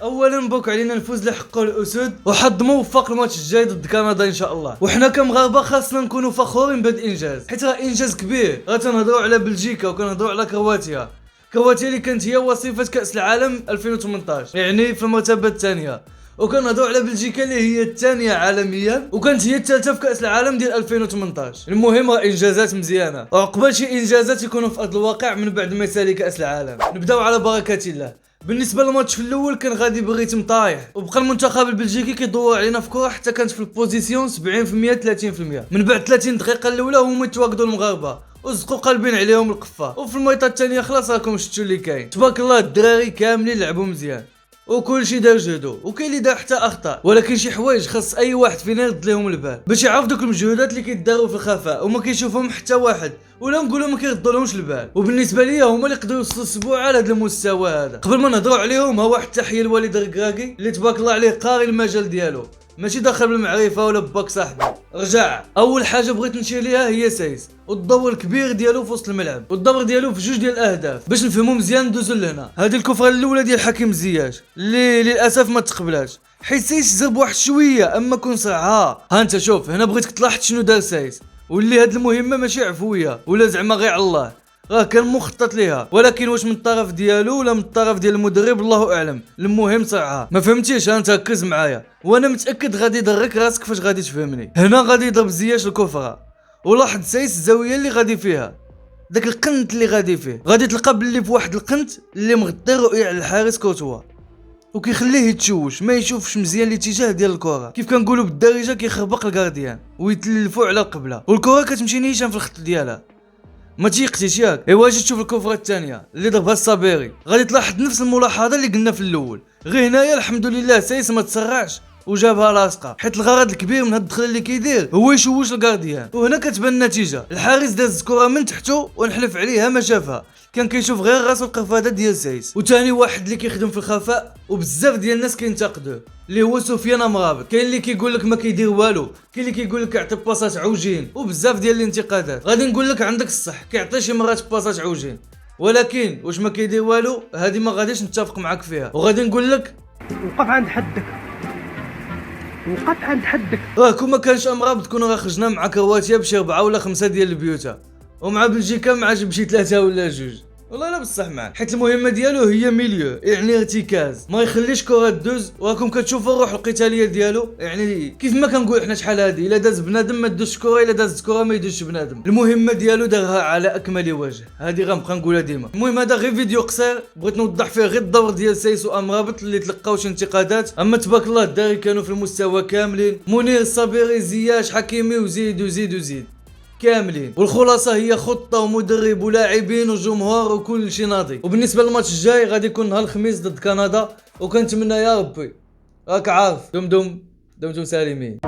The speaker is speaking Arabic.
اولا مبروك علينا الفوز اللي حققوا الاسود، وحظ موفق الماتش الجاي ضد كندا ان شاء الله. وحنا كمغاربه خاصنا نكونوا فخورين بهذا الانجاز، حيت راه انجاز كبير. غتنهضروا على بلجيكا وكنهضروا على كرواتيا اللي كانت هي وصيفه كاس العالم 2018 يعني في المرتبه الثانيه، وكنهضروا على بلجيكا اللي هي الثانيه عالميا وكانت هي الثالثه في كاس العالم ديال 2018. المهم راه انجازات مزيانه، وعقبال شي انجازات يكونوا في ارض الواقع من بعد ما يسالي كاس العالم. نبداو على بركه الله. بالنسبه للماتش في الاول كان غادي بريتم طايح، وبقى المنتخب البلجيكي كيدور علينا في كره حتى كانت في البوزيسيون 70% 30%. من بعد 30 دقيقه الاولى هما يتواجدوا المغاربه وزقوا قلبين عليهم القفه، وفي الميطه الثانيه خلاص راكم شفتوا اللي كاين. تبارك الله الدراري كاملين لعبوا مزيان وكل شيء دار جهدو، وكاين اللي دار حتى اخطاء، ولكن شي حوايج خاص اي واحد فينا يرد لهم البال باش يعرف دوك المجهودات اللي كيداروا في الخفاء وما كيشوفهم حتى واحد، ولا نقولوا ما كيردولهمش البال. وبالنسبه ليا هما اللي يقدروا يوصلوا الاسبوع على هذا المستوى هذا. قبل ما نهضروا عليهم ها واحد التحيه لوليد الركراكي اللي تبارك الله عليه قاري المجال ديالو، ماشي داخل بالمعرفه ولا باك صاحبي. رجع اول حاجه بغيت نشير ليها هي سايس والدور الكبير ديالو في وسط الملعب، والدور ديالو في جوج ديال الاهداف. باش نفهموا مزيان ندوزو لهنا. هذه الكفره الاولى ديال حكيم زياش اللي للاسف ما تقبلاتش، حيت سايس زرب واحد شويه اما كون صرعها. ها انت شوف هنا بغيتك تلاحظ شنو دار سايس، واللي هاد المهمه ماشي عفويه ولا زعما غير على الله، راه كان مخطط ليها، ولكن واش من الطرف ديالو ولا من الطرف ديال المدرب الله اعلم. المهم صرعها. ما فهمتيش؟ انت ركز معايا وانا متاكد غادي يضرك راسك فاش غادي تفهمني. هنا غادي يضرب زياش الكفره، ولاحظ سايس الزاويه اللي غادي فيها، داك القنت اللي غادي فيه، غادي تلقى باللي في واحد القنت اللي مغطي الرؤيه على الحارس كوتوا وكيخليه يتشوش ما يشوفش مزيان الاتجاه ديال الكره. كيف كنقولوا بالدارجه كيخربق الكارديان ويتلفوا على القبله، والكره كتمشي نيشان في الخط ديالها. ما تيقتيش ياك؟ ايوا اجي تشوف الكفره الثانيه اللي ضربها الصابيري، غادي تلاحظ نفس الملاحظه اللي قلنا في الاول، غير هنايا الحمد لله سايس ما تسرعش وجابها لاصقه، حيت الغرض الكبير من هاد الدخله اللي كيدير هو يشوش الكارديان. وهنا كتبان النتيجه، الحارس داز الكره من تحته ونحلف عليها ما شافها، كان كيشوف غير راسو القرفاده ديال سايس. وثاني واحد اللي كيخدم في الخفاء وبزاف ديال الناس كينتقدوه اللي هو سفيان امرابط. كاين اللي كيقول لك ما كيدير والو، كاين اللي كيقول لك كيعطي باسات عوجين، وبزاف ديال الانتقادات. غادي نقول لك عندك الصح كيعطي شي مرات باسات عوجين، ولكن واش ما كيدير والو هذه ما غاديش نتفق معاك فيها. وغادي نقول لك وقف عند حدك، وقف عند حدك. راه كون ما كانش امرابط كنا راه خرجنا مع كرواتيا بشي 4 ولا 5 ديال البيوتا، ومع بلجيكا مع بشي 3 ولا 2. والله لا بصح معاك، حيت المهمه ديالو هي ميليو يعني ارتكاز، ما يخليش كره دوز. وراكم كتشوفوا الروح القتاليه ديالو، يعني كيف ما كنقول احنا شحال هادي الا داز بنادم ما دوزش كره، الا دازت كره ما يدوزش بنادم. المهمه ديالو دارها على اكمل وجه، هذه غنبقى نقولها ديما. المهم هذا غير فيديو قصير بغيت نوضح فيه غير الدور ديال سايس وامرابط اللي تلقاو شي انتقادات، اما تبارك الله الداري كانوا في المستوى كاملين. منير الصابيري زياش حكيمي وزيد وزيد وزيد كاملين. والخلاصه هي خطه ومدرب ولاعبين وجمهور وكل شيء ناضي. وبالنسبه للماتش الجاي غادي يكون نهار الخميس ضد كندا، وكنتمنى يا ربي راك عارف دمتم سالمين.